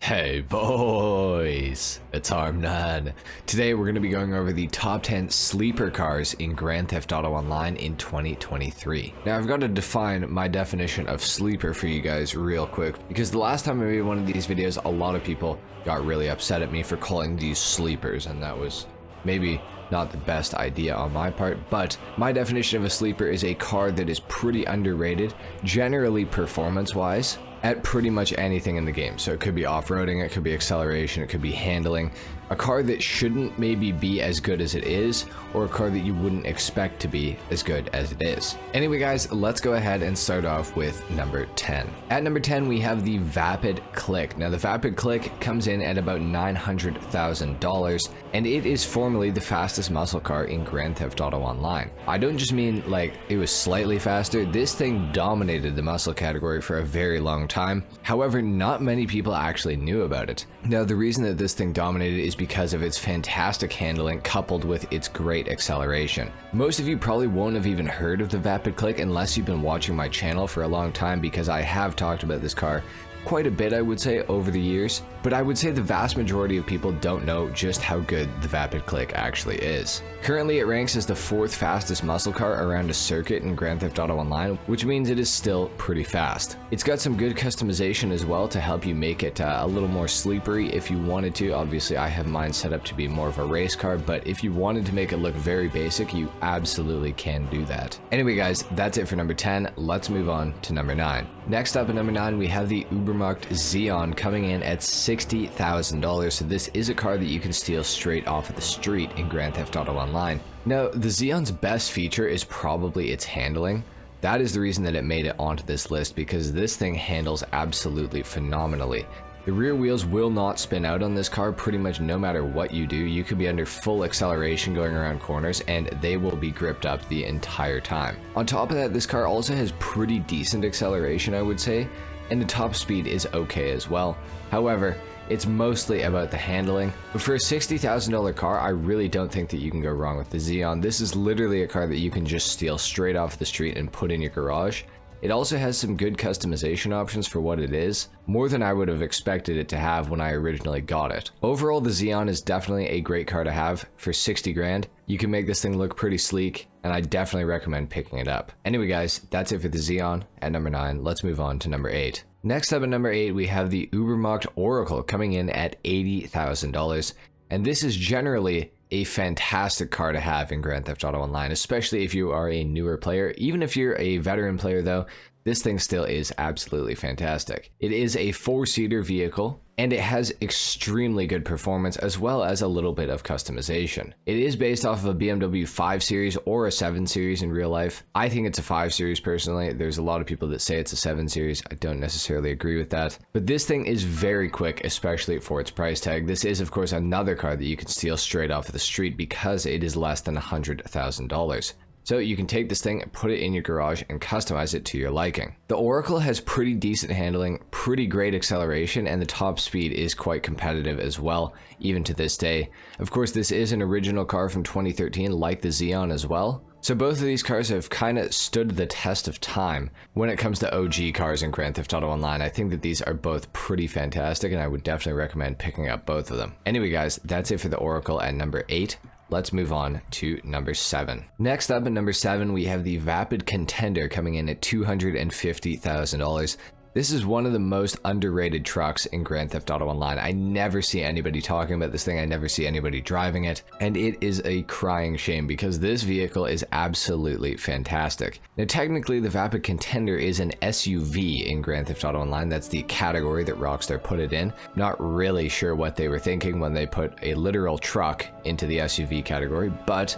Hey boys, it's HarmNone. Today we're going to be going over the top 10 sleeper cars in Grand Theft Auto Online in 2023. Now I've got to define my definition of sleeper for you guys real quick, because the last time I made one of these videos, a lot of people got really upset at me for calling these sleepers, and that was maybe not the best idea on my part. But my definition of a sleeper is a car that is pretty underrated, generally performance-wise, at pretty much anything in the game. So it could be off-roading, it could be acceleration, it could be handling. A car that shouldn't maybe be as good as it is, or a car that you wouldn't expect to be as good as it is. Anyway guys, let's go ahead and start off with number 10. At number 10 we have the Vapid Click. Now the Vapid Click comes in at about $900,000, and it is formerly the fastest muscle car in Grand Theft Auto Online. I don't just mean like it was slightly faster, this thing dominated the muscle category for a very long time. However, not many people actually knew about it. Now the reason that this thing dominated is because of its fantastic handling coupled with its great acceleration. Most of you probably won't have even heard of the Vapid Click unless you've been watching my channel for a long time, because I have talked about this car quite a bit, I would say, over the years. But I would say the vast majority of people don't know just how good the Vapid Click actually is. Currently it ranks as the 4th fastest muscle car around a circuit in Grand Theft Auto Online, which means it is still pretty fast. It's got some good customization as well to help you make it a little more sleepery if you wanted to. Obviously I have mine set up to be more of a race car, but if you wanted to make it look very basic, you absolutely can do that. Anyway guys, that's it for number 10. Let's move on to number 9. Next up at number 9 we have the Ubermarkt Xeon coming in at $60,000. So this is a car that you can steal straight off of the street in Grand Theft Auto Online. Now the Xeon's best feature is probably its handling. That is the reason that it made it onto this list, because this thing handles absolutely phenomenally. The rear wheels will not spin out on this car pretty much no matter what you do. You could be under full acceleration going around corners and they will be gripped up the entire time. On top of that, this car also has pretty decent acceleration, I would say, and the top speed is okay as well. However, it's mostly about the handling. But for a $60,000 car, I really don't think that you can go wrong with the Xeon. This is literally a car that you can just steal straight off the street and put in your garage. It also has some good customization options for what it is, more than I would have expected it to have when I originally got it. Overall, the Xeon is definitely a great car to have for 60 grand. You can make this thing look pretty sleek, and I definitely recommend picking it up. Anyway guys, that's it for the Xeon at number 9. Let's move on to number 8. Next up at number 8, we have the Ubermarkt Oracle coming in at $80,000. And this is generally a fantastic car to have in Grand Theft Auto Online, especially if you are a newer player. Even if you're a veteran player though, this thing still is absolutely fantastic. It is a 4-seater vehicle, and it has extremely good performance as well as a little bit of customization. It is based off of a BMW 5 Series or a 7 Series in real life. I think it's a 5 Series personally. There's a lot of people that say it's a 7 Series. I don't necessarily agree with that. But this thing is very quick, especially for its price tag. This is of course another car that you can steal straight off of the street because it is less than $100,000. So you can take this thing, put it in your garage, and customize it to your liking. The Oracle has pretty decent handling, pretty great acceleration, and the top speed is quite competitive as well, even to this day. Of course, this is an original car from 2013, like the Xeon as well. So both of these cars have kind of stood the test of time when it comes to OG cars in Grand Theft Auto Online. I think that these are both pretty fantastic, and I would definitely recommend picking up both of them. Anyway guys, that's it for the Oracle at number 8. Let's move on to number 7. Next up at number 7, we have the Vapid Contender coming in at $250,000. This is one of the most underrated trucks in Grand Theft Auto Online. I never see anybody talking about this thing. I never see anybody driving it. And it is a crying shame because this vehicle is absolutely fantastic. Now, technically, the Vapid Contender is an SUV in Grand Theft Auto Online. That's the category that Rockstar put it in. Not really sure what they were thinking when they put a literal truck into the SUV category, but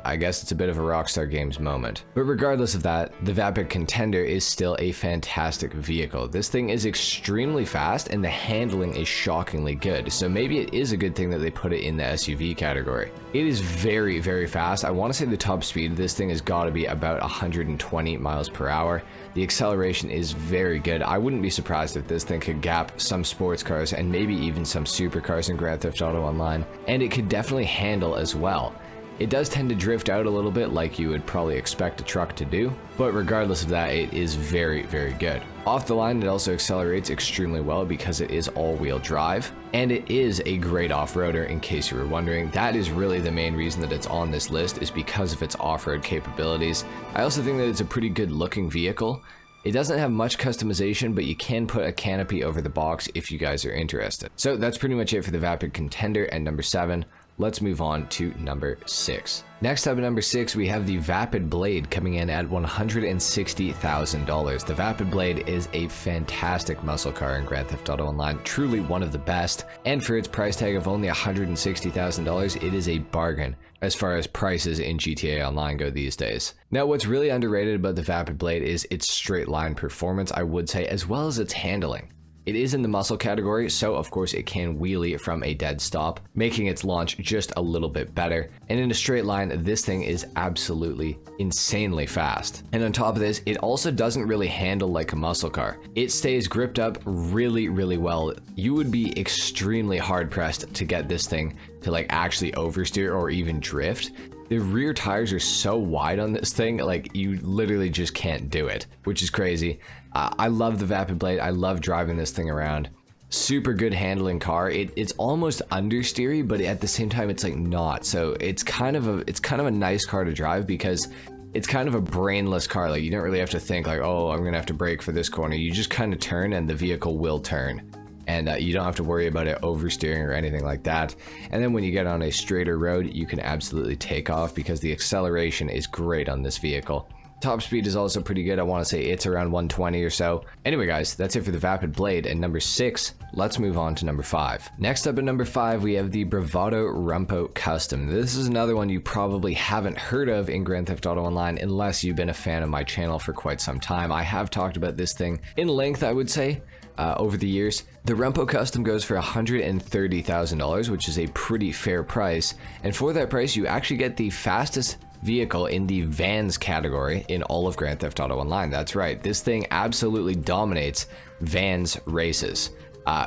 I guess it's a bit of a Rockstar Games moment. But regardless of that, the Vapid Contender is still a fantastic vehicle. This thing is extremely fast and the handling is shockingly good. So maybe it is a good thing that they put it in the SUV category. It is very, very fast. I want to say the top speed of this thing has got to be about 120 miles per hour. The acceleration is very good. I wouldn't be surprised if this thing could gap some sports cars and maybe even some supercars in Grand Theft Auto Online. And it could definitely handle as well. It does tend to drift out a little bit like you would probably expect a truck to do, but regardless of that, it is very, very good. Off the line, it also accelerates extremely well because it is all-wheel drive, and it is a great off-roader in case you were wondering. That is really the main reason that it's on this list, is because of its off-road capabilities. I also think that it's a pretty good looking vehicle. It doesn't have much customization, but you can put a canopy over the box if you guys are interested. So that's pretty much it for the Vapid Contender at number 7. Let's move on to number 6. Next up at number 6, we have the Vapid Blade coming in at $160,000. The Vapid Blade is a fantastic muscle car in Grand Theft Auto Online, truly one of the best, and for its price tag of only $160,000, it is a bargain as far as prices in GTA Online go these days. Now, what's really underrated about the Vapid Blade is its straight line performance, I would say, as well as its handling. It is in the muscle category, so of course it can wheelie from a dead stop, making its launch just a little bit better. And in a straight line, this thing is absolutely insanely fast. And on top of this, it also doesn't really handle like a muscle car. It stays gripped up really, really well. You would be extremely hard pressed to get this thing to like actually oversteer or even drift. The rear tires are so wide on this thing, like you literally just can't do it, which is crazy. I love the Vapid Blade. I love driving this thing around. Super good handling car. It's almost understeery, but at the same time, it's like not. So it's kind of a nice car to drive because it's kind of a brainless car. Like you don't really have to think like, oh, I'm gonna have to brake for this corner. You just kind of turn and the vehicle will turn. And you don't have to worry about it oversteering or anything like that. And then when you get on a straighter road, you can absolutely take off because the acceleration is great on this vehicle. Top speed is also pretty good. I want to say it's around 120 or so. Anyway, guys, that's it for the Vapid Blade. And number 6, let's move on to number 5. Next up at number 5, we have the Bravado Rampo Custom. This is another one you probably haven't heard of in Grand Theft Auto Online unless you've been a fan of my channel for quite some time. I have talked about this thing in length, I would say. Over the years. The Rampo Custom goes for $130,000, which is a pretty fair price. And for that price, you actually get the fastest vehicle in the vans category in all of Grand Theft Auto Online. That's right, this thing absolutely dominates vans races.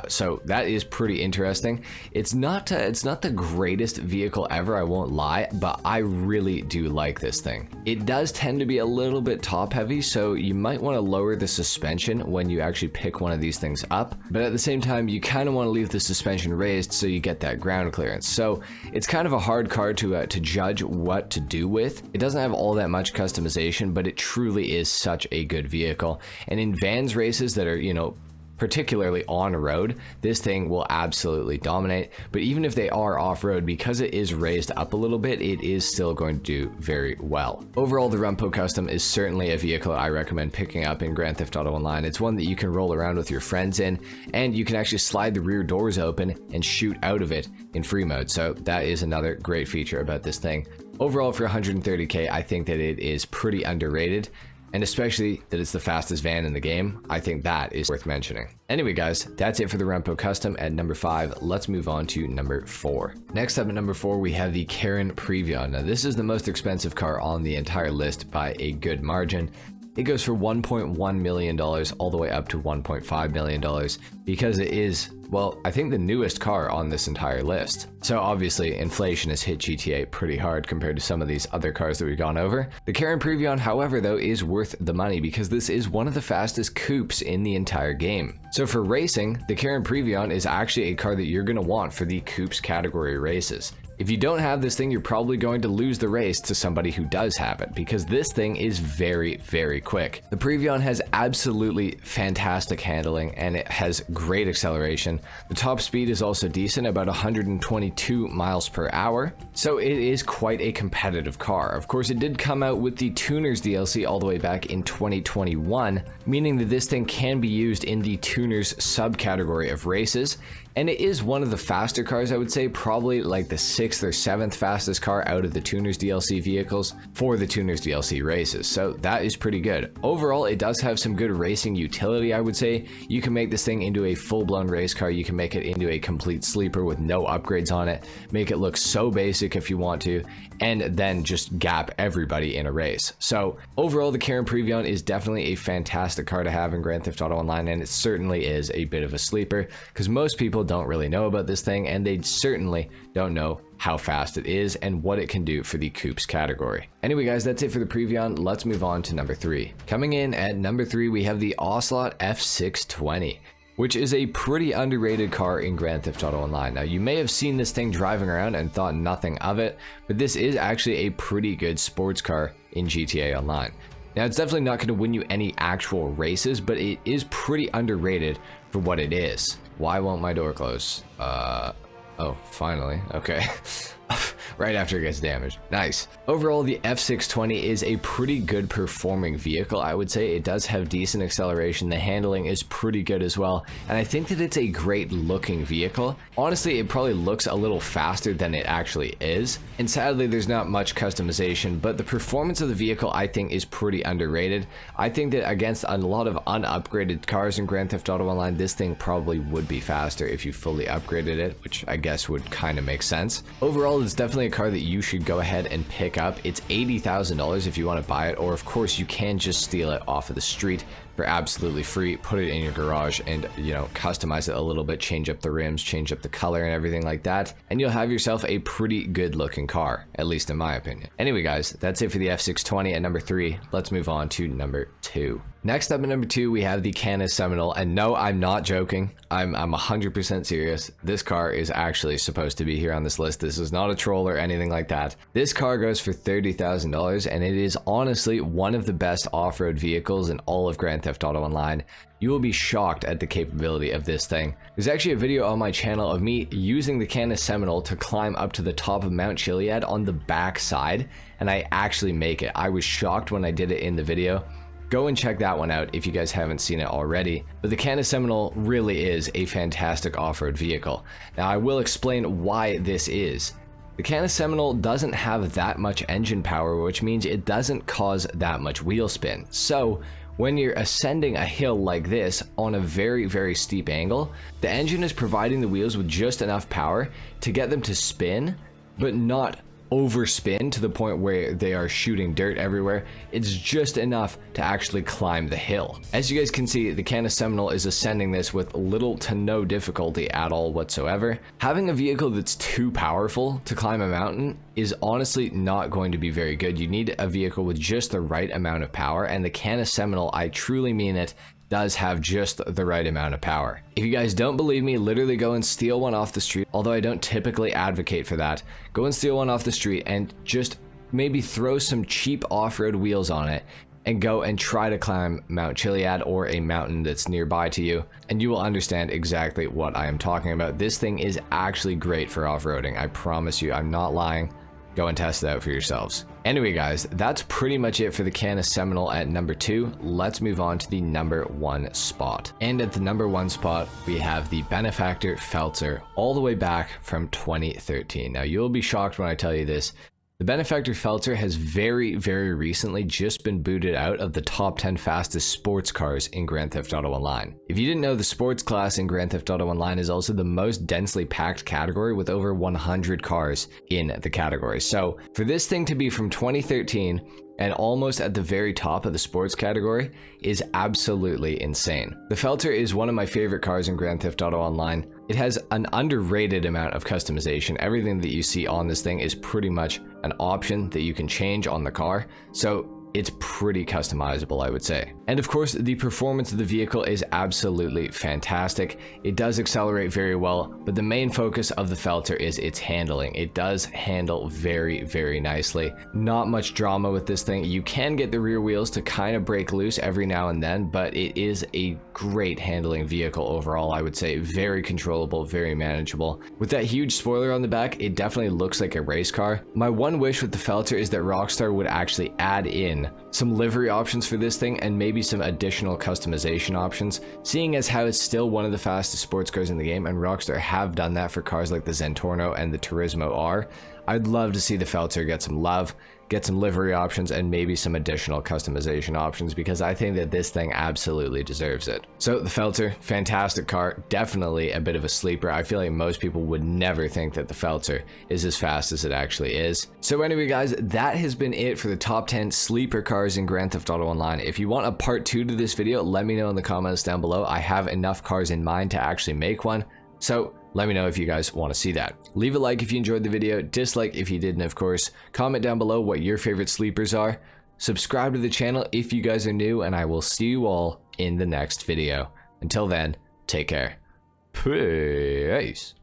So that is pretty interesting. It's not the greatest vehicle ever, I won't lie, but I really do like this thing. It does tend to be a little bit top heavy, so you might want to lower the suspension when you actually pick one of these things up, but at the same time you kind of want to leave the suspension raised so you get that ground clearance. So it's kind of a hard car to judge what to do with. It doesn't have all that much customization, but it truly is such a good vehicle. And in vans races that are, you know, particularly on road, this thing will absolutely dominate. But even if they are off-road, because it is raised up a little bit, it is still going to do very well. Overall, the Rampo Custom is certainly a vehicle I recommend picking up in Grand Theft Auto Online. It's one that you can roll around with your friends in, and you can actually slide the rear doors open and shoot out of it in free mode. So that is another great feature about this thing. Overall, for 130K, I think that it is pretty underrated. And especially that it's the fastest van in the game, I think that is worth mentioning. Anyway, guys, that's it for the Rampo Custom at number 5. Let's move on to number 4. Next up at number 4, we have the Karin Previon. Now, this is the most expensive car on the entire list by a good margin. It goes for $1.1 million all the way up to $1.5 million because it is, well, I think the newest car on this entire list. So obviously inflation has hit GTA pretty hard compared to some of these other cars that we've gone over. The Karin Previon, however, though, is worth the money because this is one of the fastest coupes in the entire game. So for racing, the Karin Previon is actually a car that you're going to want for the coupes category races. If you don't have this thing, you're probably going to lose the race to somebody who does have it because this thing is very, very quick. The Previon has absolutely fantastic handling and it has great acceleration. The top speed is also decent, about 122 miles per hour. So it is quite a competitive car. Of course, it did come out with the Tuners DLC all the way back in 2021, meaning that this thing can be used in the Tuners subcategory of races. And it is one of the faster cars, I would say, probably like the 6th or 7th fastest car out of the Tuners DLC vehicles for the Tuners DLC races. So that is pretty good. Overall, it does have some good racing utility, I would say. You can make this thing into a full-blown race car. You can make it into a complete sleeper with no upgrades on it. Make it look so basic if you want to, and then just gap everybody in a race. So overall, the Karin Previon is definitely a fantastic car to have in Grand Theft Auto Online, and it certainly is a bit of a sleeper because most people don't really know about this thing, and they certainly don't know how fast it is, and what it can do for the coupes category. Anyway guys, that's it for the preview on. Let's move on to number 3. Coming in at number 3, we have the Ocelot F620. Which is a pretty underrated car in Grand Theft Auto Online. Now, you may have seen this thing driving around and thought nothing of it, but this is actually a pretty good sports car in GTA Online. Now, it's definitely not going to win you any actual races, but it is pretty underrated for what it is. Why won't my door close? Oh, finally. Okay. Right after it gets damaged. Nice. Overall, the F620 is a pretty good performing vehicle, I would say. It does have decent acceleration. The handling is pretty good as well. And I think that it's a great looking vehicle. Honestly, it probably looks a little faster than it actually is. And sadly, there's not much customization, but the performance of the vehicle, I think, is pretty underrated. I think that against a lot of unupgraded cars in Grand Theft Auto Online, this thing probably would be faster if you fully upgraded it, which I guess would kind of make sense. Overall, it's definitely a car that you should go ahead and pick up. It's $80,000 if you want to buy it, or of course you can just steal it off of the street for absolutely free, put it in your garage and, you know, customize it a little bit, change up the rims, change up the color and everything like that, and you'll have yourself a pretty good looking car, at least in my opinion. Anyway guys, that's it for the F620 at number 3. Let's move on to number 2. Next up at number 2, we have the Canis Seminole, and no, I'm not joking. I'm 100% serious. This car is actually supposed to be here on this list. This is not a troll or anything like that. This car goes for $30,000, and it is honestly one of the best off-road vehicles in all of Grand Theft Auto Online. You will be shocked at the capability of this thing. There's actually a video on my channel of me using the Canis Seminole to climb up to the top of Mount Chiliad on the back side, and I actually make it. I was shocked when I did it in the video. Go and check that one out if you guys haven't seen it already. But the Canis Seminole really is a fantastic off-road vehicle. Now I will explain why this is. The Canis Seminole doesn't have that much engine power, which means it doesn't cause that much wheel spin. So when you're ascending a hill like this on a very, very steep angle, the engine is providing the wheels with just enough power to get them to spin, but not overspin to the point where they are shooting dirt everywhere. It's just enough to actually climb the hill. As you guys can see, the Canis Seminole is ascending this with little to no difficulty at all whatsoever. Having a vehicle that's too powerful to climb a mountain is honestly not going to be very good. You need a vehicle with just the right amount of power, and the Canis Seminole, I truly mean it, does have just the right amount of power. If you guys don't believe me, literally go and steal one off the street, although I don't typically advocate for that. Go and steal one off the street and just maybe throw some cheap off-road wheels on it and go and try to climb Mount Chiliad or a mountain that's nearby to you, and you will understand exactly what I am talking about. This thing is actually great for off-roading. I promise you, I'm not lying. Go and test it out for yourselves. Anyway guys, that's pretty much it for the Canis Seminole at number 2. Let's move on to the number 1 spot. And at the number 1 spot, we have the Benefactor Feltzer, all the way back from 2013. Now you'll be shocked when I tell you this. The Benefactor Feltzer has very, very recently just been booted out of the top 10 fastest sports cars in Grand Theft Auto Online. If you didn't know, the sports class in Grand Theft Auto Online is also the most densely packed category with over 100 cars in the category. So for this thing to be from 2013 and almost at the very top of the sports category is absolutely insane. The Feltzer is one of my favorite cars in Grand Theft Auto Online. It has an underrated amount of customization. Everything that you see on this thing is pretty much an option that you can change on the car. So it's pretty customizable, I would say. And of course, the performance of the vehicle is absolutely fantastic. It does accelerate very well, but the main focus of the Feltzer is its handling. It does handle very, very nicely. Not much drama with this thing. You can get the rear wheels to kind of break loose every now and then, but it is a great handling vehicle overall, I would say. Very controllable, very manageable. With that huge spoiler on the back, it definitely looks like a race car. My one wish with the Feltzer is that Rockstar would actually add in some livery options for this thing and maybe some additional customization options, seeing as how it's still one of the fastest sports cars in the game, and Rockstar have done that for cars like the Zentorno and the Turismo R. I'd love to see the Feltzer get some love, get some livery options, and maybe some additional customization options, because I think that this thing absolutely deserves it. So the Feltzer, fantastic car, definitely a bit of a sleeper. I feel like most people would never think that the Feltzer is as fast as it actually is. So anyway guys, that has been it for the top 10 sleeper cars in Grand Theft Auto Online. If you want a part 2 to this video, let me know in the comments down below. I have enough cars in mind to actually make one. So Let me know if you guys want to see that. Leave a like if you enjoyed the video, dislike if you didn't, of course. Comment down below what your favorite sleepers are. Subscribe to the channel if you guys are new, and I will see you all in the next video. Until then, take care. Peace.